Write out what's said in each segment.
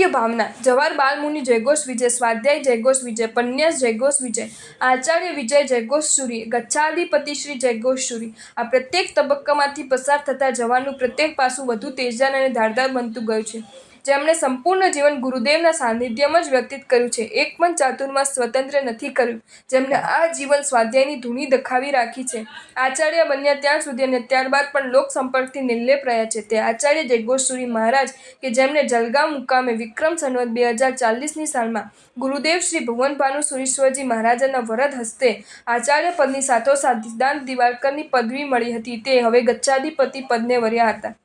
મુખ્ય ભાવના જવાહર બાલમુનિ જયઘોષ વિજય, સ્વાધ્યાય જયઘોષ વિજય, પન્યાસ જયઘોષ વિજય, આચાર્ય વિજય જયઘોષ સૂરી, ગચ્છાધિપતિ શ્રી જયઘોષ સૂરી। આ પ્રત્યેક તબક્કામાંથી પસાર થતા જવાનનું પ્રત્યેક પાસું વધુ તેજદાર અને ધારદાર બનતું ગયું છે, જેમણે સંપૂર્ણ જીવન ગુરુદેવના સાનિધ્યમાં જ વ્યતીત કર્યું છે, એક પણ ચાતુર્માસ સ્વતંત્ર નથી કર્યું, જેમણે આ જીવન સ્વાધ્યાયની ધૂણી દખાવી રાખી છે, આચાર્ય બન્યા ત્યાં સુધી અને ત્યારબાદ પણ લોક સંપર્કથી નિર્લેપ રહ્યા છે, તે આચાર્ય જયઘોષ સૂરી મહારાજ કે જેમણે જલગાંવ મુકામે વિક્રમ સંવત 2040ની સાલમાં ગુરુદેવ શ્રી ભુવનભાનુ સુરીશ્વરજી મહારાજના વરદ હસ્તે આચાર્ય પદની સાથોસાથ સિદ્ધાંત દિવાકરની પદવી મળી હતી, તે હવે ગચ્છાધિપતિ પદને વર્યા હતા।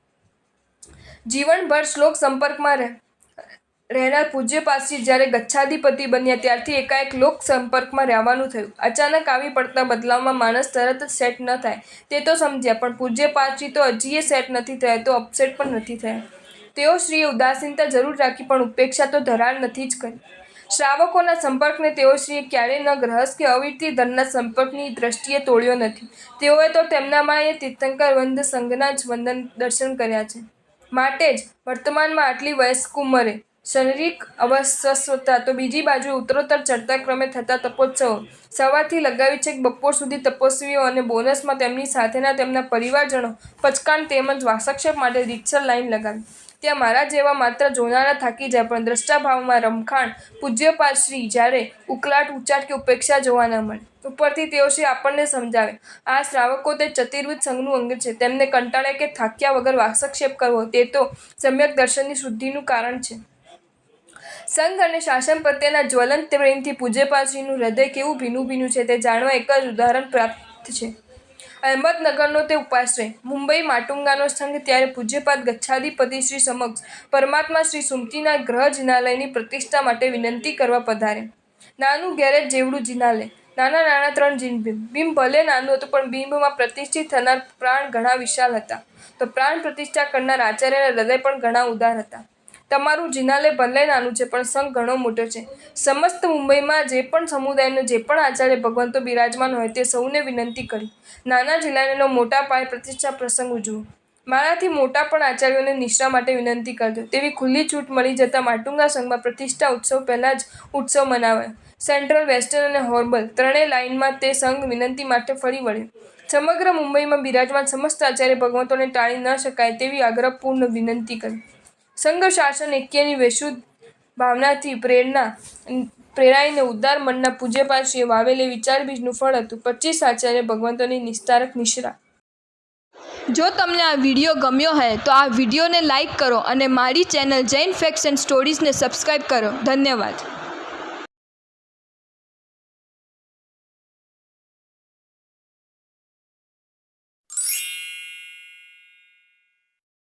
જીવનભર શ્લોક સંપર્કમાં રહેનાર પૂજ્યપાદશ્રી જ્યારે ગચ્છાધિપતિ બન્યા ત્યારથી એકાએક લોક સંપર્કમાં રહેવાનું થયું। અચાનક આવી પડતા બદલાવમાં માણસ તરત જ સેટ ન થાય તે તો સમજ્યા, પણ પૂજ્યપાદશ્રી તો હજીએ સેટ નથી થયા તો અપસેટ પણ નથી થયા। તેઓ શ્રીએ ઉદાસીનતા જરૂર રાખી પણ ઉપેક્ષા તો ધરાર નથી જ કરી। શ્રાવકોના સંપર્કને તેઓ શ્રીએ ક્યારેય ન ગ્રહસ્થ કે અવિરતી ધનના સંપર્કની દ્રષ્ટિએ તોડ્યો નથી। તેઓએ તો તેમનામાં એ તીર્થંકર વંદ સંઘના જ દર્શન કર્યા છે। માટે જ વર્તમાનમાં આટલી વયસ્ક ઉંમરે શારીરિક અસ્વસ્થતા તો બીજી બાજુએ ઉત્તરોત્તર ચડતા ક્રમે થતા તપોત્સવો, સવારથી લગાવી છેક બપોર સુધી તપસ્વીઓ અને બોનસમાં તેમની સાથેના તેમના પરિવારજનો પચકાણ તેમજ વાસક્ષેપ માટે રીતસર લાઈન લગાવી। ત્યાં મારા જેવા માત્ર જોનારા થાકી જાય, પણ દ્રષ્ટાભાવમાં રમખાણ પૂજ્યપાદશ્રી જ્યારે ઉકલાટ, ઉચાટ કે ઉપેક્ષા જોવા ન મળે। ઉપરથી તેઓ શ્રી આપણને સમજાવે, આ શ્રાવકો તે ચતુર્વિધ સંઘનું અંગ છે, તેમને કંટાળ્યા કે થાક્યા વગર વાસક્ષેપ કરવો તે તો સમ્યક દર્શનની શુદ્ધિનું કારણ છે। સંઘ અને શાસન પ્રત્યેના જ્વલંત પ્રેમથી પૂજ્યપાદશ્રીનું હૃદય કેવું ભીનું છે તે જાણવા એક જ ઉદાહરણ પ્રાપ્ત છે। અહમદનગરનો તે ઉપાશ્રય મુંબઈ માટુંગાનો સંઘ ત્યારે પૂજ્યપાદ ગચ્છાધિપતિ શ્રી સમક્ષ પરમાત્મા શ્રી સુમતીના ગ્રહ જિનાલયની પ્રતિષ્ઠા માટે વિનંતી કરવા પધાર્યા। નાનું ગેરેજ જેવડું જિનાલય, નાના 3 જિનબિંબ। બિંબ ભલે નાનું હતું, પણ બિંબમાં પ્રતિષ્ઠિત થનાર પ્રાણ ઘણા વિશાળ હતા, તો પ્રાણ પ્રતિષ્ઠા કરનાર આચાર્યના હૃદય પણ ઘણા ઉદાર હતા। તમારું જિનાલય ભલે નાનું છે, પણ સંઘ ઘણો મોટો છે। સમસ્ત મુંબઈમાં જે પણ સમુદાયનો જે પણ આચાર્ય ભગવંતો બિરાજમાન હોય તે સૌને વિનંતી કરી નાના જિનાલયનો મોટા પાયે પ્રતિષ્ઠા પ્રસંગ ઉજવો। મારાથી મોટા પણ આચાર્યોને નિશ્રા માટે વિનંતી કરજો। તેવી ખુલ્લી છૂટ મળી જતાં માટુંગા સંઘમાં પ્રતિષ્ઠા ઉત્સવ પહેલાં જ ઉત્સવ મનાવાયો। સેન્ટ્રલ, વેસ્ટર્ન અને હોર્નબિલ ત્રણેય લાઇનમાં તે સંઘ વિનંતી માટે ફરી વળ્યો। સમગ્ર મુંબઈમાં બિરાજમાન સમસ્ત આચાર્ય ભગવંતોને ટાળી ન શકાય તેવી આગ્રહપૂર્ણ વિનંતી કરી। સંઘ શાસન ઐક્યની વિશુદ્ધ ભાવનાથી પ્રેરાઈને ઉદાર મનના પૂજ્યપાદશ્રીએ વાવેલ એ વિચાર બીજનું ફળ હતું 25 આચાર્ય ભગવંતોની નિસ્તારક નિશ્રા। જો તમને આ વિડીયો ગમ્યો હોય તો આ વિડીયોને લાઈક કરો અને મારી ચેનલ જૈન ફેક્ટ્સ એન્ડ સ્ટોરીઝને સબસ્ક્રાઈબ કરો। ધન્યવાદ।